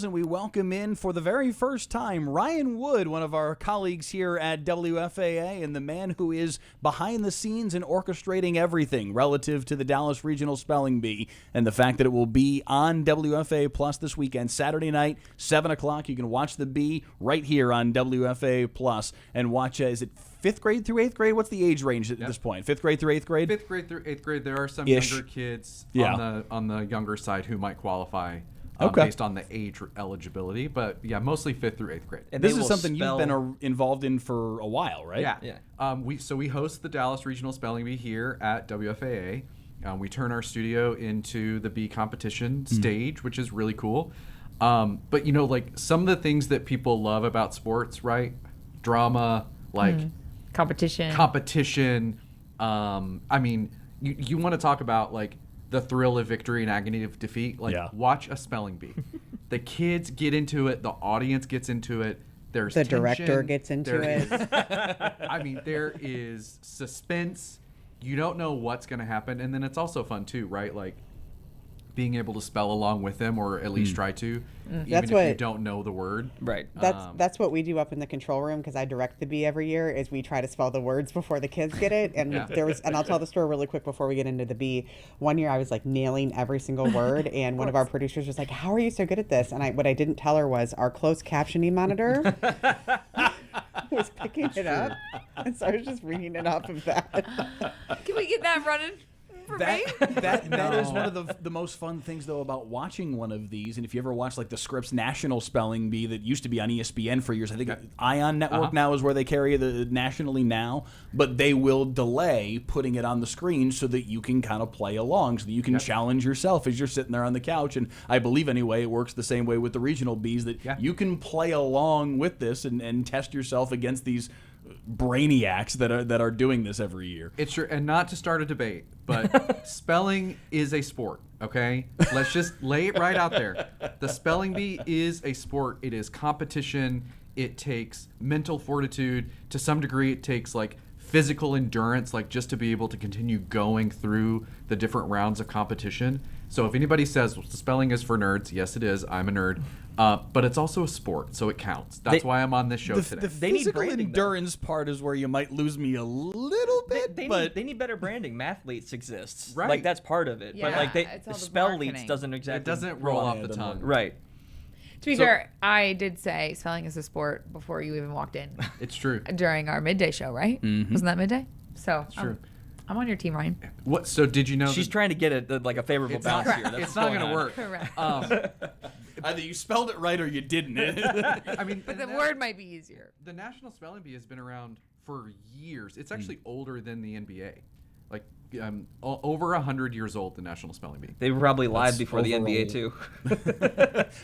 And we welcome in for the very first time Ryan Wood, one of our colleagues here at WFAA, and the man who is behind the scenes and orchestrating everything relative to the Dallas Regional Spelling Bee and the fact that it will be on WFAA Plus this weekend, Saturday night, 7 o'clock. You can watch the Bee right here on WFAA Plus and watch, is it 5th grade through 8th grade? What's the age range at this point? 5th grade through 8th grade? 5th grade through 8th grade. There are some Ish. younger kids Yeah. on the younger side who might qualify. Okay. Based on the age eligibility, but yeah, mostly 5th through 8th grade. And this is something you've been involved in for a while, right? Yeah. We host the Dallas Regional Spelling Bee here at WFAA. We turn our studio into the bee competition stage, which is really cool. But like some of the things that people love about sports, right? Drama, like competition. I mean, you want to talk about like the thrill of victory and agony of defeat. Watch a spelling bee. The kids get into it. The audience gets into it. There's the tension. director gets into it. I mean, there is suspense. You don't know what's going to happen. And then it's also fun too, right? Like being able to spell along with them, or at least try to, even if you don't know the word. Right. That's what we do up in the control room, because I direct the bee every year, is we try to spell the words before the kids get it. And and I'll tell the story really quick before we get into the bee. One year I was like nailing every single word, and one of our producers was like, "How are you so good at this?" And what I didn't tell her was our closed captioning monitor was picking it up, and so I was just reading it off of that. Can we get that running? That is one of the most fun things, though, about watching one of these. And if you ever watch like the Scripps National Spelling Bee that used to be on ESPN for years, I think Ion Network now is where they carry it nationally now, but they will delay putting it on the screen so that you can kind of play along, so that you can challenge yourself as you're sitting there on the couch. And I believe anyway it works the same way with the regional bees, that you can play along with this and test yourself against these brainiacs that are doing this every year. It's true, and not to start a debate, but spelling is a sport, okay? Let's just lay it right out there. The spelling bee is a sport. It is competition. It takes mental fortitude. To some degree, it takes like physical endurance, like just to be able to continue going through the different rounds of competition. So if anybody says spelling is for nerds, yes it is. I'm a nerd. But it's also a sport, so it counts. That's why I'm on this show today. The physical endurance part is where you might lose me a little bit. They need better branding. Mathletes exists. Right. Like that's part of it. Yeah, but like the spell marketing. leets doesn't exactly. It doesn't roll off the tongue. Right. To be fair, I did say spelling is a sport before you even walked in. It's true. During our midday show, right? Wasn't that midday? So It's true. I'm on your team, Ryan. What? So did you know? She's trying to get it like a favorable It's bounce not- here. That's it's not going going to work. Correct. Either you spelled it right or you didn't. I mean, But the word might be easier. The National Spelling Bee has been around for years. It's actually older than the NBA. Like over 100 years old, the National Spelling Bee. They were probably live That's before the overall. NBA too.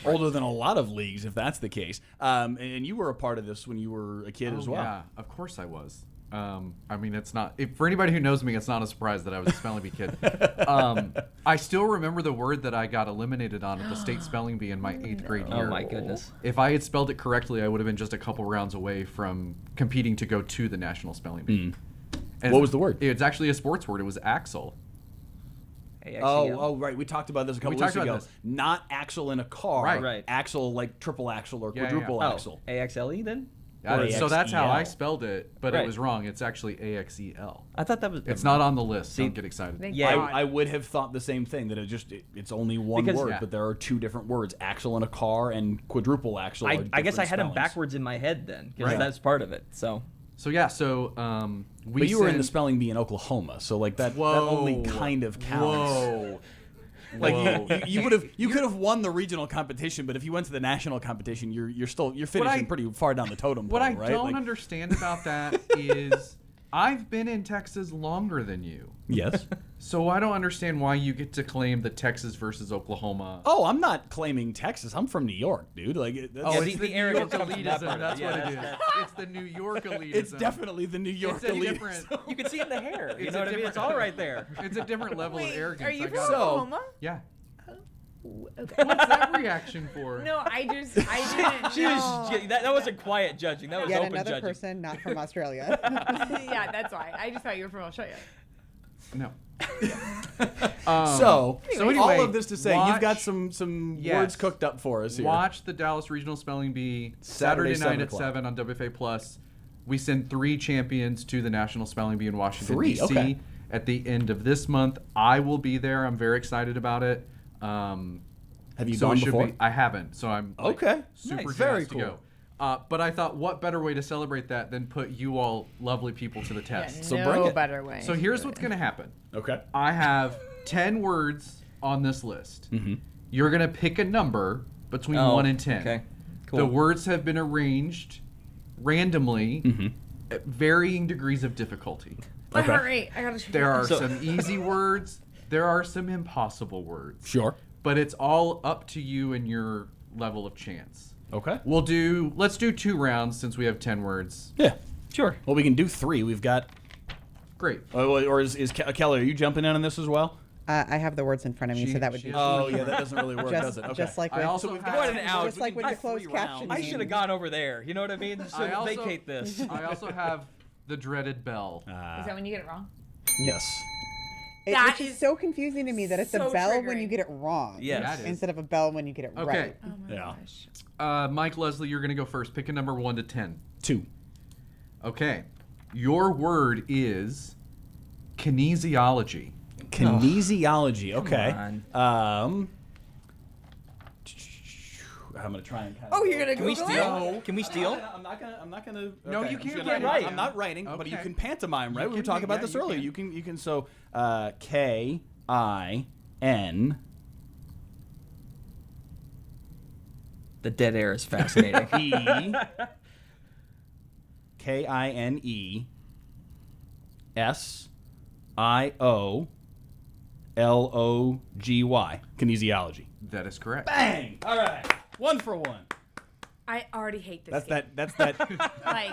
Older than a lot of leagues, if that's the case. And you were a part of this when you were a kid as well. Yeah, of course I was. I mean, it's not for anybody who knows me. It's not a surprise that I was a spelling bee kid. I still remember the word that I got eliminated on at the state spelling bee in my 8th grade year. Oh my goodness. If I had spelled it correctly, I would have been just a couple rounds away from competing to go to the National Spelling Bee. And What was the word? It's actually a sports word. It was axle. Oh, right. We talked about this a couple weeks talked ago. about this. Not axle in a car. Right. Axle like triple axle or quadruple Oh, axle. AXLE then? So that's how I AXEL. spelled it, but Right. it was wrong. It's actually AXEL. I thought that was. It's not on the list. Don't get excited. Thank Yeah. God. I would have thought the same thing, that it's only one Because- word, Yeah. but there are two different words, axle in a car and quadruple axle. are I guess I different had them spellings. backwards in my head then, because Right. that's part of it. So. So yeah, we. But you were in the send- spelling bee in Oklahoma, so like that Whoa. that only kind of counts. Whoa. Like Whoa. you could have won the regional competition, but if you went to the national competition, you're finishing I- pretty far down the totem pole, What I right? don't Like- understand about that is I've been in Texas longer than you. Yes. So I don't understand why you get to claim the Texas versus Oklahoma. Oh, I'm not claiming Texas. I'm from New York, dude. Like, Oh, Yeah, it's the the arrogance New York comes from that elitism. part of it. That's Yeah, what it is. that's- It's the New York elitism. it's definitely the New York It's a elite. different. You can see it in the hair. You It's know a what I mean? It's different- all right there. It's a different level of Wait, arrogance. are you I from got it. Oklahoma? Yeah. Okay. What's that reaction for? No, I didn't She know. was. That wasn't quiet judging. That was Yet open another judging. person not from Australia. Yeah, that's why. I just thought you were from Australia. No. So anyway, all of this to say, you've got watch- some Yes. words cooked up for us here. Watch the Dallas Regional Spelling Bee Saturday, Saturday night 7 at o'clock. 7 on WFAA Plus. We send 3 champions to the National Spelling Bee in Washington, 3, D.C. okay. at the end of this month. I will be there. I'm very excited about it. Have you so gone it should before? be- I haven't, so I'm like, Okay. super Nice. jazzed Very to cool. go. But I thought, what better way to celebrate that than put you all lovely people to the test? So no bring it. better way. So here's what's going to happen. Okay. I have 10 words on this list. Mm-hmm. You're going to pick a number between Oh, 1 and 10. okay. Cool. The words have been arranged randomly Mm-hmm. at varying degrees of difficulty. My Okay. heart rate. I gotta. There are So- some easy words, there are some impossible words. Sure. But it's all up to you and your level of chance. Okay. Let's do 2 rounds since we have 10 words. Yeah. Sure. Well, we can do 3. We've got. Great. Or is Kelly? Are you jumping in on this as well? I have the words in front of me, She- so that would she be has- Oh yeah, that doesn't really work, does just, it? Okay. just like I with, also we've have- What an out. just like with We your can closed do 3 rounds. captioning. I should have gone over there. You know what I mean? Should I also- vacate this. I also have the dreaded bell. Is that when you get it wrong? Yes. That which is is so confusing to me that it's so a bell when you triggering. get it wrong. Yes. Yeah, it is. Instead of a bell when you get it Okay. right. Oh my Yeah. gosh. Mike, Leslie, you're going to go first. Pick a number 1 to 10. 2. Okay. Your word is kinesiology. Kinesiology. Okay. on. I'm gonna try and. Kind Oh, you're gonna Can we Google steal? it? Can we steal? I'm not gonna. I'm not gonna. No, okay, you I'm can't just write gonna- it. I'm not writing, but you Okay. can pantomime, right? You We were can talking make- about yeah, this you earlier. can. You can. So K-I-N. The dead air is fascinating. E. K-I-N-E. S-I-O-L-O-G-Y. Kinesiology. That is correct. Bang! All right. 1 for 1. I already hate this. That's game. that. That's that. Like,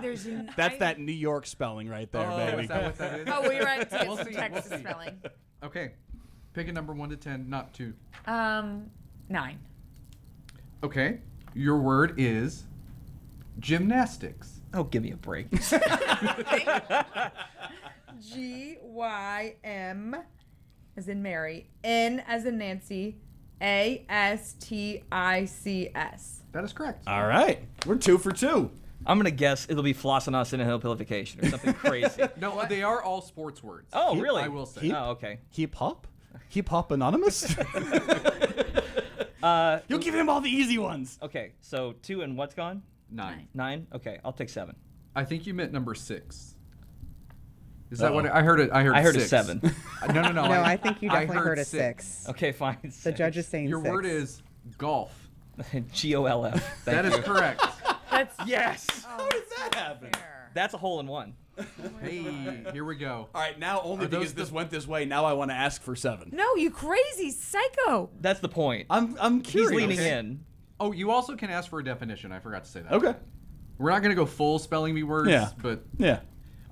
there's. That's that New York spelling right there, baby. Is that what that is? Oh, we were at We'll see, Texas we'll see. spelling. Okay. Pick a number 1 to 10, not 2. 9. Okay. Your word is gymnastics. Oh, give me a break. G-Y-M as in Mary, N as in Nancy, A-S-T-I-C-S. That is correct. All right. We're 2 for 2. I'm gonna guess it'll be flossing us in a hillpilification or something crazy. No, they are all sports words. Oh, really? I will say. He- Oh, okay. Hip hop? Hip hop anonymous? You'll give him all the easy ones. Okay, so 2 and what's gone? 9. 9? Okay, I'll take 7. I think you meant number 6. Is that Uh-oh. what I heard? I heard. I heard a 6. 7. No. No, I think you definitely heard a 6. 6. Okay, fine. The judge is saying Your 6. word is golf. G-O-L-F. That is correct. That's Yes! How did that happen? That's a hole in one. Hey, here we go. All right, now only Are those because this the- went this way, now I want to ask for 7. No, you crazy psycho. That's the point. I'm He's curious. leaning Okay. in. Oh, you also can ask for a definition. I forgot to say that. Okay. We're not going to go full spelling bee words, Yeah. but Yeah.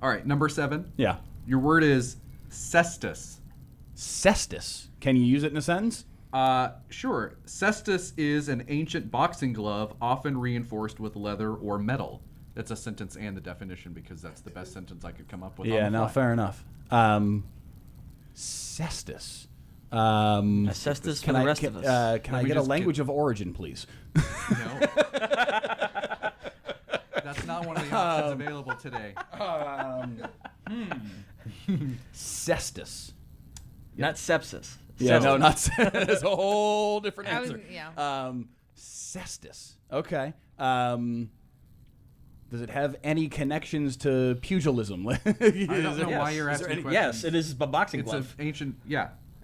all right, number 7. Yeah. Your word is cestus. Cestus. Can you use it in a sentence? Sure. Cestus is an ancient boxing glove, often reinforced with leather or metal. That's a sentence and the definition because that's the best sentence I could come up with. Yeah, on the no, fly. fair enough. Cestus. Cestus for the rest can, of us. can Let I me get a just language of origin, please? No. That's not one of the options available today. Cestus. Not sepsis. Yeah, Sepsis. no, not that's a whole different I was- answer. yeah. Cestus. Okay. Does it have any connections to pugilism? I don't know why you're Is there asking any- questions. Yes, it is a boxing It's glove.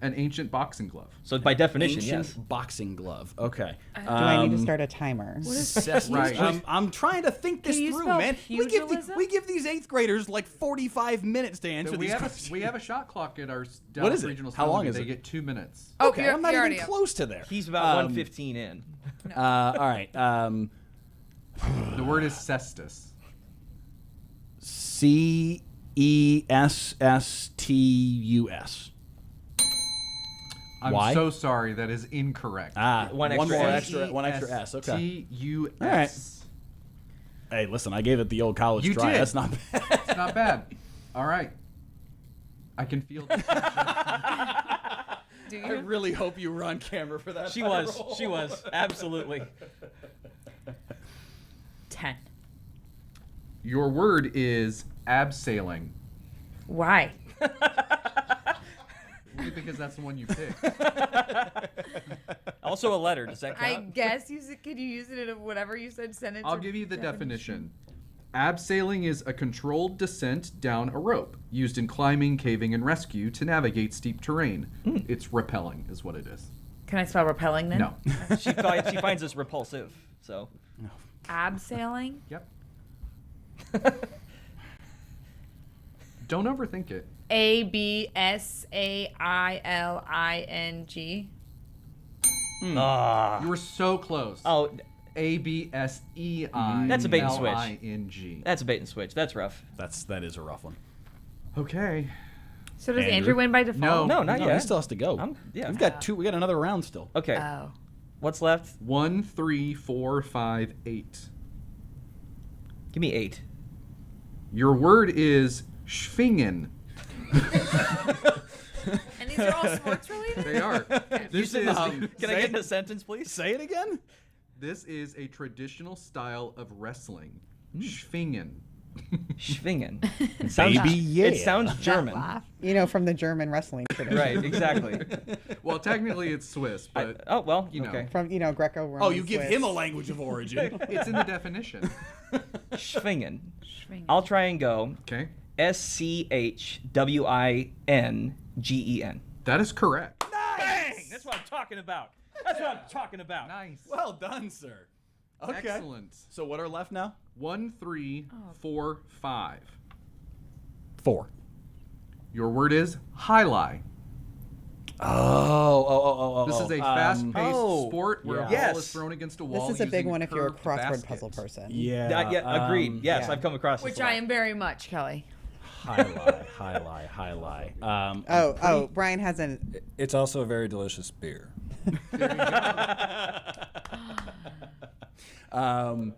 an ancient boxing glove. So by definition, Ancient yes. boxing glove. Okay. Do I need to start a timer? Cestus. Right. I'm trying to think this Can you through, spell man. pugilism? We give these 8th graders like 45 minutes to answer We these have, questions. we have a shot clock at our What Dallas is it? Regional How Spelling long Bee. is They it? get 2 minutes. Oh, Okay, I'm not even close to there. He's about 115 in. All right. The word is cestus. Cestus. I'm Why? so sorry. That is incorrect. One one extra more S. extra, one extra S. Okay. T-U-S. All right. Hey, listen, I gave it the old college You try. did. That's not bad. It's not bad. All right. I can feel. Do I you? really hope you were on camera for that. She high was. roll. She was. Absolutely. 10. Your word is abseiling. Why? Only because that's the one you picked. Also a letter. Does that I count? guess could you use it in whatever you said sentence? I'll or give you the definition. Abseiling is a controlled descent down a rope used in climbing, caving, and rescue to navigate steep terrain. It's repelling, is what it is. Can I spell repelling then? No. She finds this repulsive. So. Abseiling? Yep. Don't overthink it. ABSAILING. Ah. You were so close. Oh, ABSEI. That's a bait and switch. LING. that's a bait and switch. That's rough. That is a rough one. Okay. So does Andrew? Andrew win by default? No, not No, yet. he still has to go. Yeah. We've got two. We got another round still. Okay. Oh. What's left? 1, 3, 4, 5, 8. Give me 8. Your word is schwingen. And these are all sports related? They are. This is Can I get in a sentence, please? Say it again. this is a traditional style of wrestling. Schwingen. Schwingen. It sounds, Baby, yeah. It sounds German. Laugh. You know, from the German wrestling tradition. Right, exactly. Well, technically it's Swiss, but Oh, well, you know. okay. From, Greco-Roman. Oh, you give Swiss. him a language of origin. it's in the definition. Schwingen. Schwingen. I'll try and go Okay. SCHWINGEN. That is correct. Bang! That's what I'm talking about. That's what I'm talking about. Nice. Well done, sir. Okay. Excellent. So what are left now? 1, 3, 4, 5. 4. Your word is highlight. Oh. This is a fast-paced oh, sport where yeah. a Yes. ball is thrown against a wall. This is a big using one if you're a curved crossword basket. puzzle person. Yeah. Agreed. Yes, yeah. I've come across Which this a I lot. am very much, Kelly. Highlight. Brian has an. It's also a very delicious beer. I'm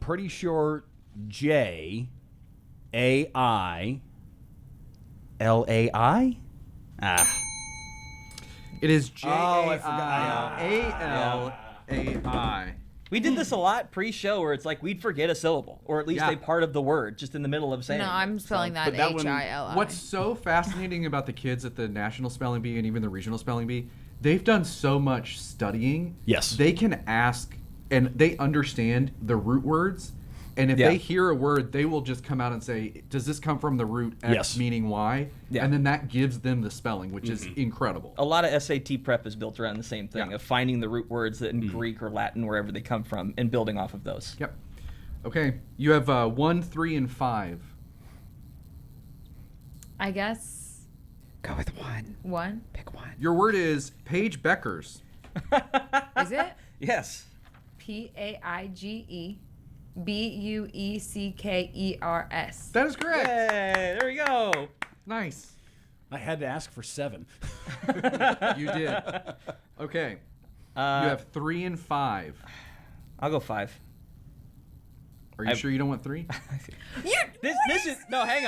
pretty sure JAILAI. It is I forgot. JAILAI. We did this a lot pre-show where it's like we'd forget a syllable or at least Yeah. a part of the word just in the middle of saying No, it. I'm spelling that but that one- HILI. What's so fascinating about the kids at the National Spelling Bee and even the Regional Spelling Bee, they've done so much studying. Yes. They can ask and they understand the root words. And if Yeah. they hear a word, they will just come out and say, does this come from the root X Yes. meaning Y? Yeah. And then that gives them the spelling, which is incredible. A lot of SAT prep is built around the same thing Yeah. of finding the root words that in Greek or Latin, wherever they come from, and building off of those. Yep. Okay. You have 1, 3, and 5. I guess Go with one. 1. Pick one. Your word is Paige Beckers. Is it? Yes. PAIGEBUECKERS. That is correct. Yay, there we go. Nice. I had to ask for 7. You did. Okay. You have 3 and 5. I'll go 5. Are you sure you don't want 3? This is no. Hang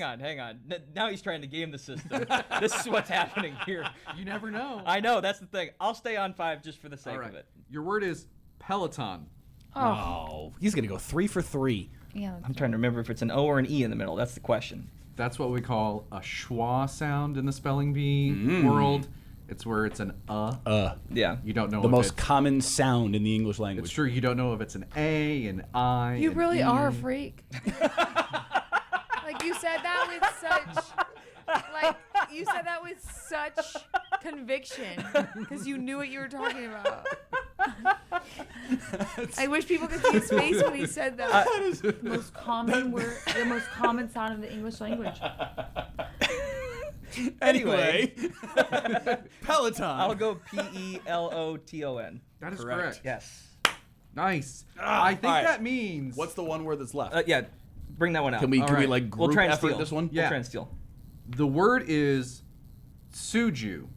on. Now he's trying to game the system. This is what's happening here. You never know. I know that's the thing. I'll stay on 5 just for the sake All right. of it. Your word is Peloton. Oh, he's gonna go 3 for 3. Yeah. I'm trying to remember if it's an O or an E in the middle. That's the question. That's what we call a schwa sound in the spelling bee world. It's where it's an Yeah. You don't know The if most it's, common sound in the English it's language. true. You don't know if it's an A, an I. You an really E. are a freak. Like you said that with such conviction because you knew what you were talking about. I wish people could see his face when he said that. The most common word, the most common sound in the English language. Anyway, Peloton. I'll go PELOTON. That is Correct. correct. Yes. Nice. I think all right. that means. What's the one word that's left? Yeah. Bring that one out. Can we all can we right. like We'll group try and effort steal this one? Yeah. We'll try and steal. The word is suju.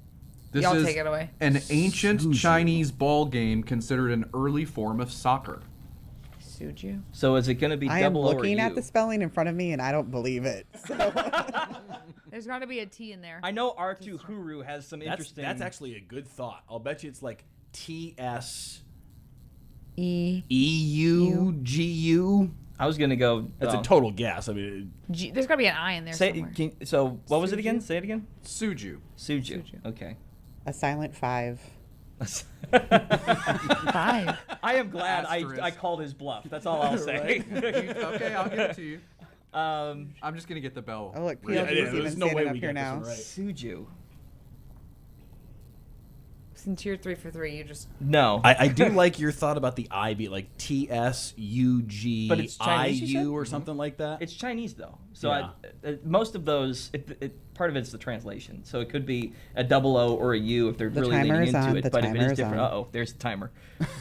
This Y'all is take it away. an ancient Suju. Chinese ball game considered an early form of soccer. Suju. So is it going to be I am double O or looking U? at the spelling in front of me, and I don't believe it. So There's got to be a T in there. I know R2 Huru has some That's interesting. actually a good thought. I'll bet you it's like TS E. EUGU. I was going to go. That's a total guess. I mean, G. There's got to be an I in there Say, somewhere. so what was it again? Say it again. Suju. Suju. Okay. a silent 5. 5. I am glad Asterisk. I called his bluff. That's all I'll say. Okay, I'll give it to you. um, I'm just gonna get the bell. Oh, look, ready. PLG is there's even no way standing up we here get this now. one right. Suju. Since you're 3 for 3, you just. No. I do like your thought about the I being like TSUG But it's Chinese, you said? IU or something like that. It's Chinese though, so Yeah. most of those, part of it's the translation. So it could be a double O or a U if they're The really leaning timer is into on, it. the But if it timer is is different, on. there's the timer.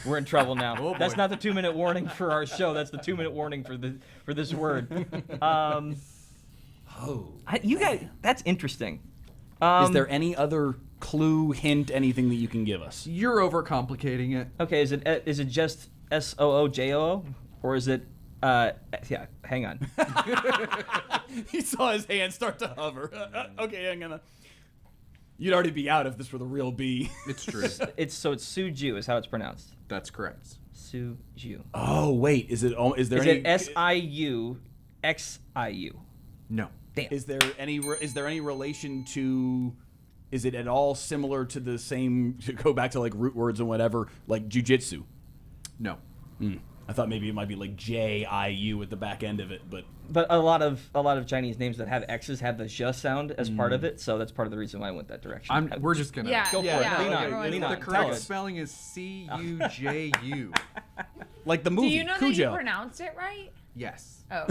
We're in trouble now. Oh, That's boy. not the 2-minute warning for our show. That's the 2-minute warning for this word. You guys, that's interesting. Is there any other clue, hint, anything that you can give us? You're overcomplicating it. Okay, is it just SOOJOO or is it? Yeah, hang on. He saw his hand start to hover. Okay, I'm gonna. You'd already be out if this were the real B. It's true. It's Suju is how it's pronounced. That's correct. Suju. Oh wait, is it? Is there Is any? it SIUXIU? No. Damn. Is there any relation to? Is it at all similar to the same? To go back to like root words and whatever, like jujitsu. No. I thought maybe it might be like JIU at the back end of it, but But a lot of Chinese names that have X's have the j sound as part of it, so that's part of the reason why I went that direction. We're just gonna. Yeah. Go for yeah, it. yeah. Lean on. everyone's Lean like- on. The Tell correct us. spelling is CUJU. like the Do movie you know that Cujo. you pronounced it right? Yes. Oh.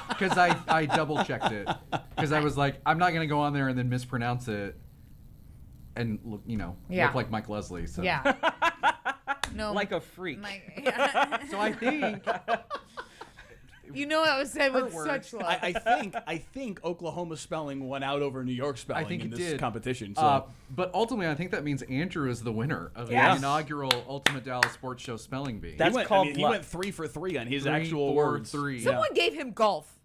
Because I double checked it. Because I was like, I'm not gonna go on there and then mispronounce it, and look, Yeah. look like Mike Leslie. So. Yeah. No. Like a freak. Yeah. So I think. You know that was said with Her such love. I think Oklahoma spelling won out over New York spelling think in it this did. competition. So But ultimately, I think that means Andrew is the winner of Yes. the inaugural Ultimate Dallas Sports Show Spelling Bee. That's called he luck. went 3 for 3 on his 3, actual 4, words. 3. Someone gave him golf.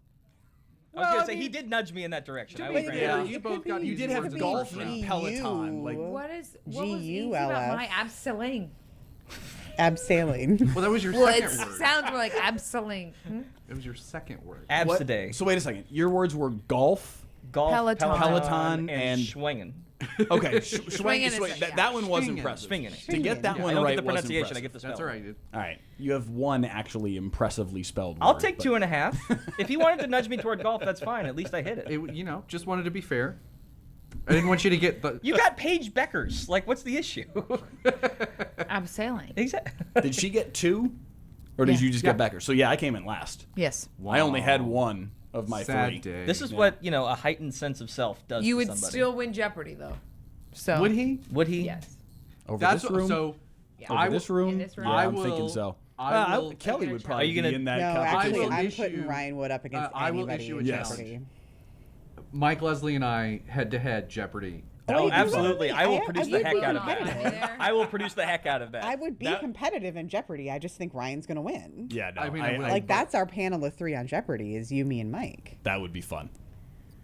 I was gonna Well, say I he mean- did nudge me in that direction. I be will fair, grant yeah, that. you It both could got be- You easy did have words in golf the and first round. Peloton. Like What is easy GULF. about my abseiling? Abseiling. Well, that was your Well, it second word. sounds more like abseiling. It was your second word. what? Absiday. So wait a second. Your words were golf. Golf, Peloton. and schwingen. Okay, Swinging is swing. a- that one was Swinging. impressive. Swinging. To get that I one don't right get the was pronunciation. I impressive. get the spelling. That's all right, dude. All right, you have one actually impressively spelled. I'll word, take but- 2.5. If he wanted to nudge me toward golf, that's fine. At least I hit it. Just wanted to be fair. I didn't want you to get the. You got Paige Beckers. Like, what's the issue? Abseiling. Exactly. Did she get 2, or did Yeah. you just get Becker? So yeah, I came in last. Yes. I only had 1 of my Sad 3. day. This is what a heightened sense of self does. You to would somebody. still win Jeopardy, though. So. Would he? Would he? Yes. Over That's this room. so. Yeah. Over I this will- room. In this room? Yeah, I I'm will- thinking so. I will- Kelly would probably Are you gonna- be in that No, competition. actually, will I'm issue- putting Ryan Wood up against I will anybody issue a in challenge. Jeopardy. Mike Leslie and I head-to-head Jeopardy. Oh, you absolutely. really? I will I produce would the be heck out of competitive. that. I will produce the heck out of that. I would be That- competitive in Jeopardy. I just think Ryan's gonna win. Yeah, no. I mean, I will. Like that's our panel of 3 on Jeopardy is you, me, and Mike. That would be fun.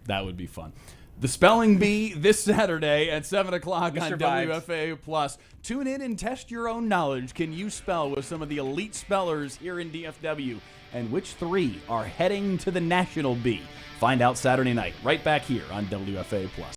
That would be fun. The Spelling Bee this Saturday at 7 o'clock on Mr. Vibes. WFAA Plus. Tune in and test your own knowledge. Can you spell with some of the elite spellers here in DFW? And which 3 are heading to the National Bee? Find out Saturday night, right back here on WFAA Plus.